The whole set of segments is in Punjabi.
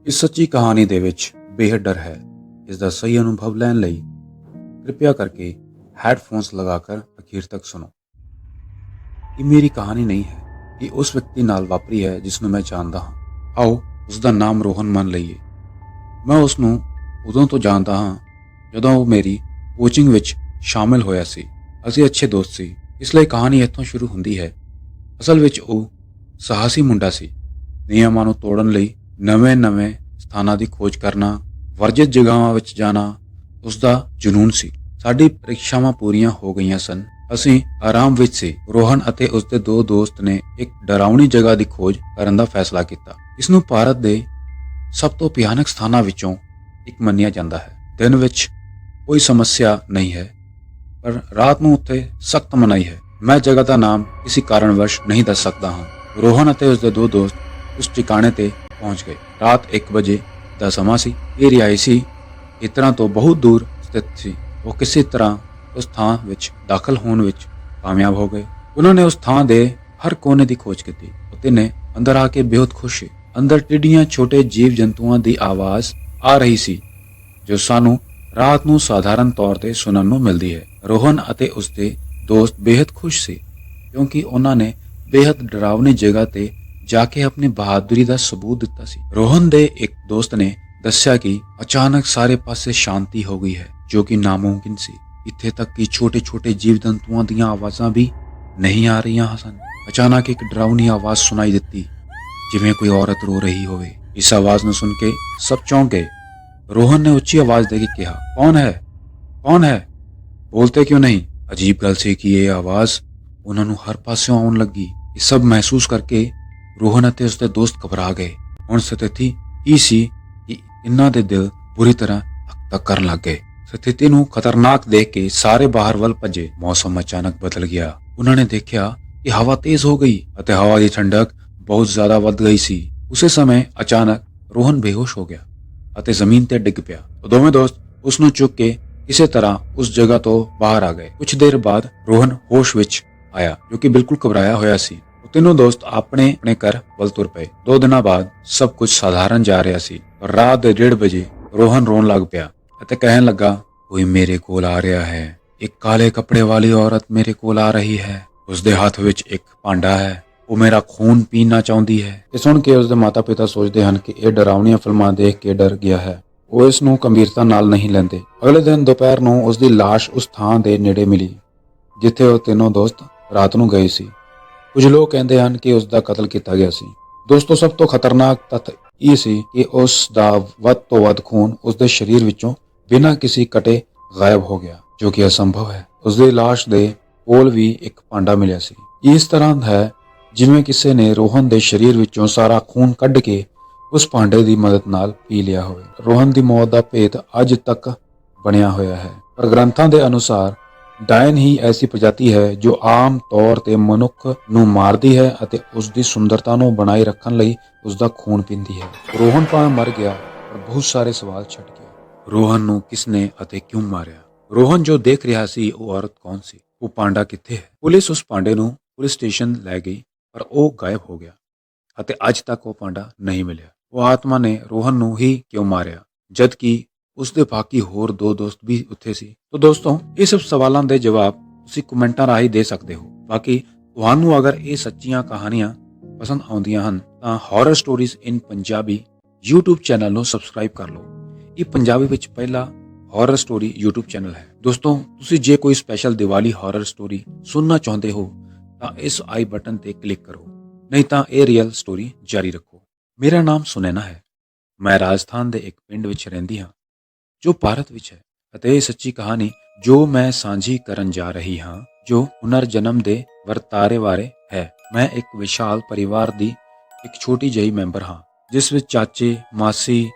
ਇਸ ਸੱਚੀ ਕਹਾਣੀ ਦੇ ਵਿੱਚ ਬੇਹੱਦ ਡਰ ਹੈ। ਇਸ ਦਾ ਸਹੀ ਅਨੁਭਵ ਲੈਣ ਲਈ कृपया करके हेडफोन्स लगाकर आखिर तक सुनो। ਇਹ ਮੇਰੀ ਕਹਾਣੀ ਨਹੀਂ ਹੈ, ਇਹ ਉਸ ਵਿਅਕਤੀ ਨਾਲ ਵਾਪਰੀ ਹੈ ਜਿਸ ਨੂੰ ਮੈਂ ਜਾਣਦਾ ਹਾਂ। ਆਓ ਉਸ ਦਾ ਨਾਮ ਰੋਹਨ ਮੰਨ ਲਈਏ। ਮੈਂ ਉਸ ਨੂੰ ਉਦੋਂ ਤੋਂ ਜਾਣਦਾ ਹਾਂ ਜਦੋਂ ਉਹ ਮੇਰੀ ਕੋਚਿੰਗ ਵਿੱਚ ਸ਼ਾਮਿਲ ਹੋਇਆ ਸੀ। ਅਸੀਂ ਅੱਛੇ ਦੋਸਤ ਸੀ, ਇਸ ਲਈ ਕਹਾਣੀ ਇੱਥੋਂ ਸ਼ੁਰੂ ਹੁੰਦੀ ਹੈ। ਅਸਲ ਵਿੱਚ ਉਹ ਸਾਹਸੀ ਮੁੰਡਾ ਸੀ। ਨਿਯਮਾਂ ਨੂੰ ਤੋੜਨ ਲਈ ਨਵੇਂ ਸਥਾਨਾਂ ਦੀ ਖੋਜ ਕਰਨਾ, ਵਰਜਿਤ ਜਗ੍ਹਾਵਾਂ ਵਿੱਚ ਜਾਣਾ ਉਸ ਦਾ ਜਨੂਨ ਸੀ। ਸਾਡੀ ਪ੍ਰੀਖਿਆਵਾਂ ਪੂਰੀਆਂ ਹੋ ਗਈਆਂ ਸਨ। ਅਸੀਂ ਆਰਾਮ ਵਿੱਚ ਸੀ। ਰੋਹਨ ਅਤੇ ਉਸਦੇ ਦੋ ਦੋਸਤ ਨੇ ਇੱਕ ਡਰਾਉਣੀ ਜਗ੍ਹਾ ਦੀ ਖੋਜ ਕਰਨ ਦਾ ਫੈਸਲਾ ਕੀਤਾ। ਇਸ ਨੂੰ ਭਾਰਤ ਦੇ ਸਭ ਤੋਂ ਭਿਆਨਕ ਸਥਾਨਾਂ ਵਿੱਚੋਂ ਇੱਕ ਮੰਨਿਆ ਜਾਂਦਾ ਹੈ। ਦਿਨ ਵਿੱਚ ਕੋਈ ਸਮੱਸਿਆ ਨਹੀਂ ਹੈ, ਪਰ ਰਾਤ ਨੂੰ ਉੱਥੇ ਸਖਤ ਮਨਾਹੀ ਹੈ। ਮੈਂ ਜਗ੍ਹਾ ਦਾ ਨਾਮ ਕਿਸੇ ਕਾਰਨਵਸ਼ ਨਹੀਂ ਦੱਸ ਸਕਦਾ ਹਾਂ। ਰੋਹਨ ਅਤੇ ਉਸਦੇ ਦੋ ਦੋਸਤ ਉਸ ਟਿਕਾਣੇ ਤੇ ਪਹੁੰਚ ਗਏ। ਰਾਤ 1 ਵਜੇ ਦਾ ਸਮਾਂ ਸੀ। ਇਹ ਰਿਹਾਇਸ਼ੀ ਖੇਤਰਾਂ ਤੋਂ ਬਹੁਤ ਦੂਰ ਸਥਿਤ ਸੀ। ਉਹ ਕਿਸੇ ਤਰ੍ਹਾਂ ਉਸ ਥਾਂ ਵਿੱਚ ਦਾਖਲ ਹੋਣ ਵਿੱਚ ਕਾਮਯਾਬ ਹੋ ਗਏ। ਉਹਨਾਂ ਨੇ ਉਸ ਥਾਂ ਦੇ ਹਰ ਕੋਨੇ ਦੀ ਖੋਜ ਕੀਤੀ। ਉਹ ਤਿੰਨੇ ਅੰਦਰ ਆ ਕੇ ਬੇਹੱਦ ਖੁਸ਼ ਸੀ। ਅੰਦਰ ਟਿੱਡੀਆਂ, ਛੋਟੇ ਜੀਵ ਜੰਤੂਆਂ ਦੀ ਆਵਾਜ਼ ਆ ਰਹੀ ਸੀ ਜੋ ਸਾਨੂੰ ਰਾਤ ਨੂੰ ਸਾਧਾਰਨ ਤੌਰ ਤੇ ਸੁਣਨ ਨੂੰ ਮਿਲਦੀ ਹੈ। ਰੋਹਨ ਅਤੇ ਉਸਦੇ ਦੋਸਤ ਬੇਹੱਦ ਖੁਸ਼ ਸੀ ਕਿਉਂਕਿ ਉਹਨਾਂ ਨੇ ਬੇਹੱਦ ਡਰਾਵਨੀ ਜਗ੍ਹਾ ਤੇ ਜਾ ਕੇ ਆਪਣੀ ਬਹਾਦਰੀ ਦਾ ਸਬੂਤ ਦਿੱਤਾ ਸੀ। ਰੋਹਨ ਦੇ ਇੱਕ ਦੋਸਤ ਨੇ ਦੱਸਿਆ ਕਿ ਅਚਾਨਕ ਸਾਰੇ ਪਾਸੇ ਸ਼ਾਂਤੀ ਹੋ ਗਈ ਹੈ, ਜੋ ਕਿ ਨਾਮੁਮਕਿਨ ਸੀ। ਇੱਥੇ ਤੱਕ ਕਿ ਛੋਟੇ ਜੀਵ ਜੰਤੂਆਂ ਦੀਆਂ ਆਵਾਜ਼ਾਂ ਵੀ ਨਹੀਂ ਆ ਰਹੀਆਂ ਸਨ। ਅਚਾਨਕ ਇੱਕ ਡਰਾਵਨੀ ਆਵਾਜ਼ ਸੁਣਾਈ ਦਿੱਤੀ, ਜਿਵੇਂ ਕੋਈ ਔਰਤ ਰੋ ਰਹੀ ਹੋਵੇ। ਇਸ ਆਵਾਜ਼ ਨੂੰ ਸੁਣ ਕੇ ਸਭ ਚੌਂਕ ਗਏ। ਰੋਹਨ ਨੇ ਉੱਚੀ ਆਵਾਜ਼ ਦੇ ਕੇ ਕਿਹਾ, ਕੌਣ ਹੈ? ਬੋਲਤੇ ਕਿਉਂ ਨਹੀਂ? ਅਜੀਬ ਗੱਲ ਸੀ ਕਿ ਇਹ ਆਵਾਜ਼ ਉਹਨਾਂ ਨੂੰ ਹਰ ਪਾਸਿਓਂ ਆਉਣ ਲੱਗੀ। ਇਹ ਸਭ ਮਹਿਸੂਸ ਕਰਕੇ ਰੋਹਨ ਅਤੇ ਉਸਦੇ ਦੋਸਤ ਘਬਰਾ ਗਏ। ਹੁਣ ਸਥਿਤੀ ਇਹ ਸੀ ਕਿ ਇਹਨਾਂ ਦੇ ਦਿਲ ਬੁਰੀ ਤਰ੍ਹਾਂ ਧੱਕ ਕਰਨ ਲੱਗ ਗਏ। ਸਥਿਤੀ ਨੂੰ ਖਤਰਨਾਕ ਦੇਖ ਕੇ ਸਾਰੇ ਬਾਹਰ ਵੱਲ ਭੱਜੇ। ਮੌਸਮ ਅਚਾਨਕ ਬਦਲ ਗਿਆ। ਉਹਨਾਂ ਨੇ ਦੇਖਿਆ ਕਿ ਹਵਾ ਤੇਜ਼ ਹੋ ਗਈ ਅਤੇ ਹਵਾ ਦੀ ਠੰਡਕ ਬਹੁਤ ਜ਼ਿਆਦਾ ਵੱਧ ਗਈ ਸੀ। ਉਸੇ ਸਮੇਂ ਅਚਾਨਕ ਰੋਹਨ ਬੇਹੋਸ਼ ਹੋ ਗਿਆ ਅਤੇ ਜ਼ਮੀਨ ਤੇ ਡਿੱਗ ਪਿਆ। ਉਹ ਦੋਵੇਂ ਦੋਸਤ ਉਸ ਨੂੰ ਚੁੱਕ ਕੇ ਕਿਸੇ ਤਰ੍ਹਾਂ ਉਸ ਜਗ੍ਹਾ ਤੋਂ ਬਾਹਰ ਆ ਗਏ। ਕੁਝ ਦੇਰ ਬਾਅਦ ਰੋਹਨ ਹੋਸ਼ ਵਿੱਚ ਆਇਆ, ਜੋ ਕਿ ਬਿਲਕੁਲ ਘਬਰਾਇਆ ਹੋਇਆ ਸੀ। ਉਹ ਤਿੰਨੋਂ ਦੋਸਤ ਆਪਣੇ ਘਰ ਵੱਲ ਤੁਰ ਪਏ। 2 ਦਿਨਾਂ ਬਾਅਦ ਸਭ ਕੁਝ ਸਾਧਾਰਨ ਜਾ ਰਿਹਾ ਸੀ, ਪਰ ਰਾਤ ਦੇ 1:30 ਵਜੇ ਰੋਹਨ ਰੋਣ ਲੱਗ ਪਿਆ ਅਤੇ ਕਹਿਣ ਲੱਗਾ, ਕੋਈ ਮੇਰੇ ਕੋਲ ਆ ਰਿਹਾ ਹੈ। ਇੱਕ ਕਾਲੇ ਕੱਪੜੇ ਵਾਲੀ ਔਰਤ ਮੇਰੇ ਕੋਲ ਆ ਰਹੀ ਹੈ। ਉਸਦੇ ਹੱਥ ਵਿੱਚ ਇੱਕ ਭਾਂਡਾ ਹੈ। ਉਹ ਮੇਰਾ ਖੂਨ ਪੀਣਾ ਚਾਹੁੰਦੀ ਹੈ। ਇਹ ਸੁਣ ਕੇ ਉਸਦੇ ਮਾਤਾ-ਪਿਤਾ ਸੋਚਦੇ ਹਨ ਕਿ ਇਹ ਡਰਾਵਣੀਆਂ ਫਿਲਮਾਂ ਦੇਖ ਕੇ ਡਰ ਗਿਆ ਹੈ। ਉਹ ਇਸ ਨੂੰ ਗੰਭੀਰਤਾ ਨਾਲ ਨਹੀਂ ਲੈਂਦੇ। ਅਗਲੇ ਦਿਨ ਦੁਪਹਿਰ ਨੂੰ ਉਸਦੀ ਲਾਸ਼ ਉਸ ਥਾਂ ਦੇ ਨੇੜੇ ਮਿਲੀ ਜਿੱਥੇ ਉਹ ਤਿੰਨੋਂ ਦੋਸਤ ਰਾਤ ਨੂੰ ਗਏ ਸੀ। ਕੁਝ ਲੋਕ ਕਹਿੰਦੇ ਹਨ ਕਿ ਉਸ ਦਾ ਕਤਲ ਕੀਤਾ ਗਿਆ ਸੀ। ਦੋਸਤੋ, ਸਭ ਤੋਂ ਖਤਰਨਾਕ ਤੱਥ ਇਹ ਸੀ ਕਿ ਉਸ ਦਾ ਵੱਧ ਤੋਂ ਵੱਧ ਖੂਨ ਉਸਦੇ ਸਰੀਰ ਵਿੱਚੋਂ ਬਿਨਾਂ ਕਿਸੇ ਕਟੇ ਗਾਇਬ ਹੋ ਗਿਆ, ਜੋ ਕਿ ਅਸੰਭਵ ਹੈ। ਉਸਦੀ ਲਾਸ਼ ਦੇ ਕੋਲ ਵੀ ਇੱਕ ਭਾਂਡਾ ਮਿਲਿਆ ਸੀ। ਇਸ ਤਰ੍ਹਾਂ ਹੈ ਜਿਵੇਂ ਕਿਸੇ ਨੇ ਰੋਹਨ ਦੇ ਸਰੀਰ ਵਿੱਚੋਂ ਸਾਰਾ ਖੂਨ ਕੱਢ ਕੇ ਉਸ ਭਾਂਡੇ ਦੀ ਮਦਦ ਨਾਲ ਪੀ ਲਿਆ ਹੋਵੇ। ਰੋਹਨ ਦੀ ਮੌਤ ਦਾ ਭੇਤ ਅੱਜ ਤੱਕ ਬਣਿਆ ਹੋਇਆ ਹੈ, ਪਰ ਗ੍ਰੰਥਾਂ ਦੇ ਅਨੁਸਾਰ ਡਾਇਨ ਹੀ ਐਸੀ ਪ੍ਰਜਾਤੀ ਹੈ ਜੋ ਆਮ ਤੌਰ ਤੇ ਮਨੁੱਖ ਨੂੰ ਮਾਰਦੀ ਹੈ ਅਤੇ ਉਸ ਦੀ ਸੁੰਦਰਤਾ ਨੂੰ ਬਣਾਈ ਰੱਖਣ ਲਈ ਉਸ ਦਾ ਖੂਨ ਪੀਂਦੀ ਹੈ। ਰੋਹਨ ਭਾਵੇਂ ਮਰ ਗਿਆ, ਪਰ ਬਹੁਤ ਸਾਰੇ ਸਵਾਲ ਛੱਡ ਗਿਆ। ਰੋਹਨ ਨੂੰ ਕਿਸਨੇ ਅਤੇ ਕਿਉਂ ਮਾਰਿਆ? ਰੋਹਨ ਜੋ ਦੇਖ ਰਿਹਾ ਸੀ, ਉਹ ਔਰਤ ਕੌਣ ਸੀ? ਉਹ ਭਾਂਡਾ ਕਿੱਥੇ ਹੈ? ਪੁਲਿਸ ਉਸ ਭਾਂਡੇ ਨੂੰ ਪੁਲਿਸ ਸਟੇਸ਼ਨ ਲੈ ਗਈ, ਪਰ ਉਹ ਗਾਇਬ ਹੋ ਗਿਆ ਅਤੇ ਅੱਜ ਤੱਕ ਉਹ ਭਾਂਡਾ ਨਹੀਂ ਮਿਲਿਆ। ਉਹ ਆਤਮਾ ਨੇ ਰੋਹਨ ਨੂੰ ਹੀ ਕਿਉਂ ਮਾਰਿਆ, ਜਦ ਕਿ ਉਸਦੇ ਬਾਕੀ ਹੋਰ 2 ਦੋਸਤ ਵੀ ਉੱਥੇ ਸੀ? ਤਾਂ ਦੋਸਤੋ, ਇਹ ਸਭ ਸਵਾਲਾਂ ਦੇ ਜਵਾਬ ਤੁਸੀਂ ਕਮੈਂਟਾਂ ਰਾਹੀਂ ਦੇ ਸਕਦੇ ਹੋ। ਬਾਕੀ ਤੁਹਾਨੂੰ ਅਗਰ ਇਹ ਸੱਚੀਆਂ ਕਹਾਣੀਆਂ ਪਸੰਦ ਆਉਂਦੀਆਂ ਹਨ ਤਾਂ ਹੌਰਰ ਸਟੋਰੀਜ਼ ਇਨ ਪੰਜਾਬੀ YouTube ਚੈਨਲ ਨੂੰ ਸਬਸਕ੍ਰਾਈਬ ਕਰ ਲਓ। ਇਹ ਪੰਜਾਬੀ ਵਿੱਚ ਪਹਿਲਾ ਹੌਰਰ ਸਟੋਰੀ YouTube ਚੈਨਲ ਹੈ। ਦੋਸਤੋ, ਤੁਸੀਂ ਜੇ ਕੋਈ ਸਪੈਸ਼ਲ ਦੀਵਾਲੀ ਹੌਰਰ ਸਟੋਰੀ ਸੁਣਨਾ ਚਾਹੁੰਦੇ ਹੋ ਤਾਂ ਇਸ ਆਈ ਬਟਨ ਤੇ ਕਲਿੱਕ ਕਰੋ, ਨਹੀਂ ਤਾਂ ਇਹ ਰੀਅਲ ਸਟੋਰੀ ਜਾਰੀ ਰੱਖੋ। ਮੇਰਾ ਨਾਮ ਸੁਨੈਨਾ ਹੈ। ਮੈਂ ਰਾਜਸਥਾਨ ਦੇ ਇੱਕ ਪਿੰਡ ਵਿੱਚ ਰਹਿੰਦੀ ਹਾਂ ਜੋ ਭਾਰਤ ਵਿੱਚ ਹੈ, ਅਤੇ ਇਹ ਸੱਚੀ ਕਹਾਣੀ ਜੋ ਮੈਂ ਸਾਂਝੀ ਕਰਨ ਜਾ ਰਹੀ ਹਾਂ, ਜੋ ਪੁਨਰ ਜਨਮ ਦੇ ਵਰਤਾਰੇ ਬਾਰੇ ਹੈ। ਮੈਂ ਇੱਕ ਵਿਸ਼ਾਲ ਪਰਿਵਾਰ ਦੀ ਇੱਕ ਛੋਟੀ ਜਿਹੀ ਮੈਂਬਰ ਹਾਂ, ਜਿਸ ਵਿੱਚ ਚਾਚੇ, ਮਾਸੀ,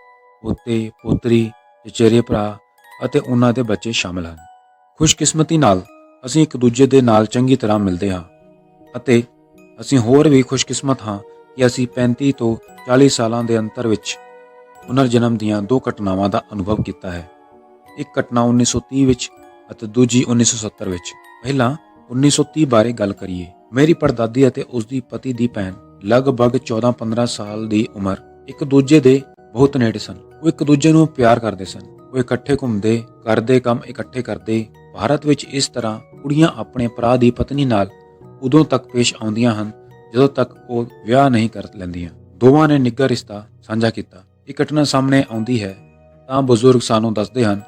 ਪੋਤੇ, ਪੋਤਰੀ, ਚਚੇਰੇ ਭਰਾ ਅਤੇ ਉਹਨਾਂ ਦੇ ਬੱਚੇ ਸ਼ਾਮਲ ਹਨ। ਖੁਸ਼ਕਿਸਮਤੀ ਨਾਲ ਅਸੀਂ ਇੱਕ ਦੂਜੇ ਦੇ ਨਾਲ ਚੰਗੀ ਤਰ੍ਹਾਂ ਮਿਲਦੇ ਹਾਂ ਅਤੇ ਅਸੀਂ ਹੋਰ ਵੀ ਖੁਸ਼ਕਿਸਮਤ ਹਾਂ ਕਿ ਅਸੀਂ 35 ਤੋਂ 40 ਸਾਲਾਂ ਦੇ ਅੰਤਰ ਵਿੱਚ ਪੁਨਰ ਜਨਮ ਦੀਆਂ 2 ਘਟਨਾਵਾਂ ਦਾ ਅਨੁਭਵ ਕੀਤਾ ਹੈ। ਇੱਕ ਘਟਨਾ 1930 ਵਿੱਚ ਅਤੇ ਦੂਜੀ 1970 ਵਿੱਚ। ਪਹਿਲਾਂ 1930 ਬਾਰੇ ਗੱਲ ਕਰੀਏ। ਮੇਰੀ ਪੜਦਾਦੀ ਅਤੇ ਉਸਦੀ ਪਤੀ ਦੀ ਭੈਣ ਲਗਭਗ 14-15 ਸਾਲ ਦੀ ਉਮਰ ਇੱਕ ਦੂਜੇ ਦੇ ਬਹੁਤ ਨੇੜੇ ਸਨ। ਉਹ ਇੱਕ ਦੂਜੇ ਨੂੰ ਪਿਆਰ ਕਰਦੇ ਸਨ। ਉਹ ਇਕੱਠੇ ਘੁੰਮਦੇ, ਕਰਦੇ ਕੰਮ ਇਕੱਠੇ ਕਰਦੇ। ਭਾਰਤ ਵਿੱਚ ਇਸ ਤਰ੍ਹਾਂ ਕੁੜੀਆਂ ਆਪਣੇ ਭਰਾ ਦੀ ਪਤਨੀ ਨਾਲ ਉਦੋਂ ਤੱਕ ਪੇਸ਼ ਆਉਂਦੀਆਂ ਹਨ ਜਦੋਂ ਤੱਕ ਉਹ ਵਿਆਹ ਨਹੀਂ ਕਰ ਲੈਂਦੀਆਂ। ਦੋਵਾਂ ਨੇ ਨਿੱਘਾ ਰਿਸ਼ਤਾ ਸਾਂਝਾ ਕੀਤਾ। ਇਹ ਘਟਨਾ ਸਾਹਮਣੇ ਆਉਂਦੀ ਹੈ ਤਾਂ ਬਜ਼ੁਰਗ ਸਾਨੂੰ ਦੱਸਦੇ ਹਨ,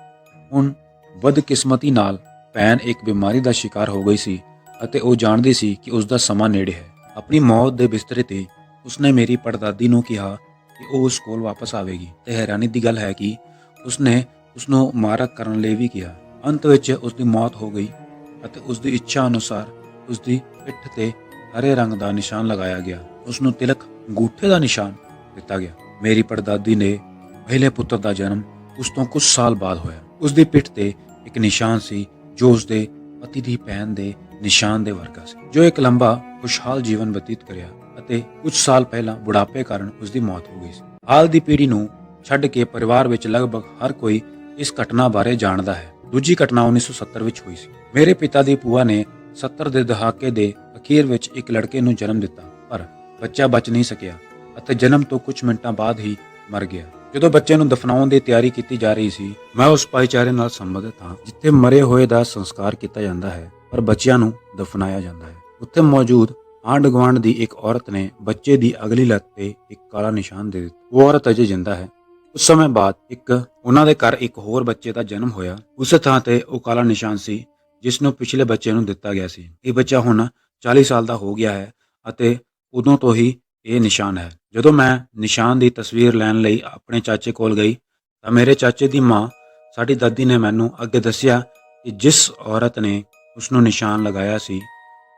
ਹੁਣ ਬਦਕਿਸਮਤੀ ਨਾਲ ਭੈਣ ਇੱਕ ਬਿਮਾਰੀ ਦਾ ਸ਼ਿਕਾਰ ਹੋ ਗਈ ਸੀ ਅਤੇ ਉਹ ਜਾਣਦੀ ਸੀ ਕਿ ਉਸ ਦਾ ਸਮਾਂ ਨੇੜੇ ਹੈ। ਆਪਣੀ ਮੌਤ ਦੇ ਬਿਸਤਰੇ ਤੇ ਉਸਨੇ ਮੇਰੀ ਪੜਦਾਦੀ ਨੂੰ ਕਿਹਾ ਕਿ ਉਹ ਉਸ ਕੋਲ ਵਾਪਸ ਆਵੇਗੀ ਤੇ ਹੈਰਾਨੀ ਦੀ ਗੱਲ ਹੈ ਕਿ ਉਸਨੇ ਉਸਨੂੰ ਮਾਰਕ ਕਰਨ ਲਈ ਵੀ ਕਿਹਾ। ਅੰਤ ਵਿੱਚ ਉਸਦੀ ਮੌਤ ਹੋ ਗਈ ਅਤੇ ਉਸਦੀ ਇੱਛਾ ਅਨੁਸਾਰ ਉਸਦੀ ਪਿੱਠ ਤੇ ਹਰੇ ਰੰਗ ਦਾ ਨਿਸ਼ਾਨ ਲਗਾਇਆ ਗਿਆ। ਉਸਨੂੰ ਤਿਲਕ ਅੰਗੂਠੇ ਦਾ ਨਿਸ਼ਾਨ ਦਿੱਤਾ ਗਿਆ। ਮੇਰੀ ਪੜਦਾਦੀ ਨੇ ਪਹਿਲੇ ਪੁੱਤਰ ਦਾ ਜਨਮ ਉਸ ਤੋਂ ਕੁਝ ਸਾਲ ਬਾਅਦ ਹੋਇਆ। ਉਸਦੀ ਪਿੱਠ ਤੇ ਇੱਕ ਨਿਸ਼ਾਨ ਸੀ ਜੋ ਉਸਦੇ ਪਤੀ ਦੀ ਭੈਣ ਦੇ ਨਿਸ਼ਾਨ ਦੇ ਵਰਗਾ ਸੀ, ਜੋ ਇੱਕ ਲੰਬਾ ਖੁਸ਼ਹਾਲ ਜੀਵਨ ਬਤੀਤ ਕਰਿਆ ਅਤੇ ਕੁਝ ਸਾਲ ਪਹਿਲਾਂ ਬੁਢਾਪੇ ਕਾਰਨ ਉਸਦੀ ਮੌਤ ਹੋ ਗਈ ਸੀ। ਹਾਲ ਦੀ ਪੀੜ੍ਹੀ ਨੂੰ ਛੱਡ ਕੇ ਪਰਿਵਾਰ ਵਿੱਚ ਲਗਭਗ ਹਰ ਕੋਈ ਇਸ ਘਟਨਾ ਬਾਰੇ ਜਾਣਦਾ ਹੈ। ਦੂਜੀ ਘਟਨਾ 1970 ਵਿੱਚ ਹੋਈ ਸੀ। ਮੇਰੇ ਪਿਤਾ ਦੀ ਭੂਆ ਨੇ 70 ਦੇ ਦਹਾਕੇ ਦੇ ਅਖੀਰ ਵਿੱਚ ਇੱਕ ਲੜਕੇ ਨੂੰ ਜਨਮ ਦਿੱਤਾ, ਪਰ ਬੱਚਾ ਬਚ ਨਹੀਂ ਸਕਿਆ ਅਤੇ ਜਨਮ ਤੋਂ ਕੁਝ ਮਿੰਟਾਂ ਬਾਅਦ ਹੀ ਮਰ ਗਿਆ। ਜਦੋਂ ਬੱਚੇ ਨੂੰ ਦਫਨਾਉਣ ਦੀ ਤਿਆਰੀ ਕੀਤੀ ਜਾ ਰਹੀ ਸੀ, ਮੈਂ ਉਸ ਭਾਈਚਾਰੇ ਨਾਲ ਸੰਬੰਧਿਤ ਹਾਂ ਜਿੱਥੇ ਮਰੇ ਹੋਏ ਦਾ ਸੰਸਕਾਰ ਕੀਤਾ ਜਾਂਦਾ ਹੈ ਪਰ ਬੱਚਿਆਂ ਨੂੰ ਦਫਨਾਇਆ ਜਾਂਦਾ ਹੈ। ਉੱਥੇ ਮੌਜੂਦ ਆਂਢ ਗੁਆਂਢ ਦੀ ਇੱਕ ਔਰਤ ਨੇ ਬੱਚੇ ਦੀ ਅਗਲੀ ਲੱਤ ਤੇ ਇੱਕ ਕਾਲਾ ਨਿਸ਼ਾਨ ਦੇ ਦਿੱਤਾ। ਉਹ ਔਰਤ ਅਜੇ ਜਿੰਦਾ ਹੈ। ਕੁਝ ਸਮੇਂ ਬਾਅਦ ਉਹਨਾਂ ਦੇ ਘਰ ਇੱਕ ਹੋਰ ਬੱਚੇ ਦਾ ਜਨਮ ਹੋਇਆ। ਉਸੇ ਥਾਂ ਤੇ ਉਹ ਕਾਲਾ ਨਿਸ਼ਾਨ ਸੀ ਜਿਸ ਨੂੰ ਪਿਛਲੇ ਬੱਚੇ ਨੂੰ ਦਿੱਤਾ ਗਿਆ ਸੀ। ਇਹ ਬੱਚਾ ਹੁਣ 40 ਸਾਲ ਦਾ ਹੋ ਗਿਆ ਹੈ ਅਤੇ ਉਦੋਂ ਤੋਂ ਹੀ ਇਹ ਨਿਸ਼ਾਨ ਹੈ। ਜਦੋਂ ਮੈਂ ਨਿਸ਼ਾਨ ਦੀ ਤਸਵੀਰ ਲੈਣ ਲਈ ਆਪਣੇ ਚਾਚੇ ਕੋਲ ਗਈ ਤਾਂ ਮੇਰੇ ਚਾਚੇ ਦੀ ਮਾਂ, ਸਾਡੀ ਦਾਦੀ ਨੇ ਮੈਨੂੰ ਅੱਗੇ ਦੱਸਿਆ ਕਿ ਜਿਸ ਔਰਤ ਨੇ ਉਸ ਨੂੰ ਨਿਸ਼ਾਨ ਲਗਾਇਆ ਸੀ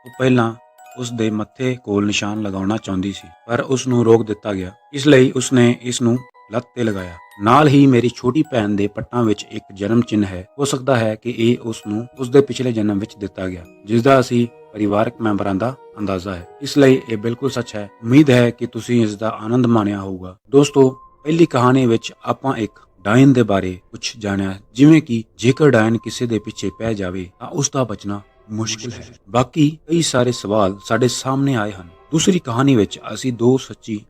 ਉਹ ਪਹਿਲਾਂ ਉਸ ਦੇ ਮੱਥੇ ਕੋਲ ਨਿਸ਼ਾਨ ਲਗਾਉਣਾ ਚਾਹੁੰਦੀ ਸੀ, ਪਰ ਉਸ ਨੂੰ ਰੋਕ ਦਿੱਤਾ ਗਿਆ। ਇਸ ਲਈ ਉਸ ਨੇ ਇਸ ਨੂੰ ਲੱਤ ਤੇ ਲਗਾਇਆ। ਨਾਲ ਹੀ ਮੇਰੀ ਛੋਟੀ ਭੈਣ ਦੇ ਪੱਟਾਂ ਵਿੱਚ ਇੱਕ ਜਨਮ ਚਿੰਨ੍ਹ ਹੈ। ਹੋ ਸਕਦਾ ਹੈ ਕਿ ਇਹ ਉਸ ਨੂੰ ਉਸ ਦੇ ਪਿਛਲੇ ਜਨਮ ਵਿੱਚ ਦਿੱਤਾ ਗਿਆ, ਜਿਸ ਦਾ ਅਸੀਂ ਪਰਿਵਾਰਕ ਮੈਂਬਰਾਂ ਦਾ ਅੰਦਾਜ਼ਾ ਹੈ। ਇਸ ਲਈ ਇਹ ਬਿਲਕੁਲ ਸੱਚ ਹੈ। ਉਮੀਦ ਹੈ ਕਿ ਤੁਸੀਂ ਇਸ ਦਾ ਆਨੰਦ ਮਾਣਿਆ ਹੋਊਗਾ। ਦੋਸਤੋ, ਪਹਿਲੀ ਕਹਾਣੀ ਵਿੱਚ ਆਪਾਂ ਇੱਕ ਡਾਇਨ ਦੇ ਬਾਰੇ ਕੁਝ ਜਾਣਿਆ, ਜਿਵੇਂ ਕਿ ਜੇਕਰ ਡਾਇਨ ਕਿਸੇ ਦੇ ਪਿੱਛੇ ਪੈ ਜਾਵੇ ਤਾਂ ਉਸ ਦਾ ਬਚਣਾ ਮੁਸ਼ਕਿਲ ਹੈ। ਬਾਕੀ ਕਈ ਸਾਰੇ ਸਵਾਲ ਸਾਡੇ ਸਾਹਮਣੇ ਆਏ ਹਨ। ਦੂਸਰੀ ਕਹਾਣੀ ਵਿੱਚ ਅਸੀਂ ਦੋ ਸੱਚੀ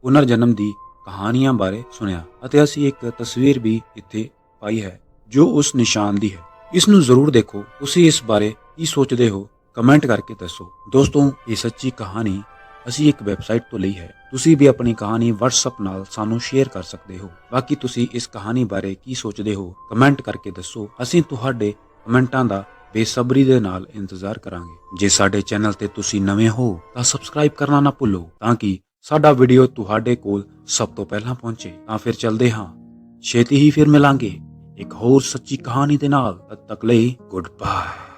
ਪੁਨਰ ਜਨਮ ਦੀ ਕਹਾਣੀਆਂ ਬਾਰੇ ਸੁਣਿਆ ਅਤੇ ਅਸੀਂ ਇੱਕ ਤਸਵੀਰ ਵੀ ਇੱਥੇ ਪਾਈ ਹੈ ਜੋ ਉਸ ਨਿਸ਼ਾਨ ਦੀ ਹੈ। ਇਸ ਨੂੰ ਜ਼ਰੂਰ ਦੇਖੋ। ਤੁਸੀਂ ਇਸ ਬਾਰੇ ਕੀ ਸੋਚਦੇ ਹੋ? ਕਮੈਂਟ ਕਰਕੇ ਦੱਸੋ। ਦੋਸਤੋ, ਇਹ ਸੱਚੀ ਕਹਾਣੀ ਅਸੀਂ ਇੱਕ ਵੈਬਸਾਈਟ ਤੋਂ ਲਈ ਹੈ। ਤੁਸੀਂ ਵੀ ਆਪਣੀ ਕਹਾਣੀ WhatsApp ਨਾਲ ਸਾਨੂੰ ਸ਼ੇਅਰ ਕਰ ਸਕਦੇ ਹੋ। ਬਾਕੀ ਤੁਸੀਂ ਇਸ ਕਹਾਣੀ ਬਾਰੇ ਕੀ ਸੋਚਦੇ ਹੋ? ਕਮੈਂਟ ਕਰਕੇ ਦੱਸੋ। ਅਸੀਂ ਤੁਹਾਡੇ ਕਮੈਂਟਾਂ ਦਾ ਬੇਸਬਰੀ ਦੇ ਨਾਲ ਇੰਤਜ਼ਾਰ ਕਰਾਂਗੇ। ਜੇ ਸਾਡੇ ਚੈਨਲ ਤੇ ਤੁਸੀਂ ਨਵੇਂ ਹੋ ਤਾਂ ਸਬਸਕ੍ਰਾਈਬ ਕਰਨਾ ਨਾ ਭੁੱਲੋ ਤਾਂ ਕਿ ਸਾਡਾ ਵੀਡੀਓ ਤੁਹਾਡੇ ਕੋਲ ਸਭ ਤੋਂ ਪਹਿਲਾਂ ਪਹੁੰਚੇ। ਤਾਂ ਫਿਰ ਚੱਲਦੇ ਹਾਂ, ਛੇਤੀ ਹੀ ਫਿਰ ਮਿਲਾਂਗੇ ਇੱਕ ਹੋਰ ਸੱਚੀ ਕਹਾਣੀ ਦੇ ਨਾਲ। ਤਦ ਤੱਕ ਲਈ ਗੁੱਡ ਬਾਏ।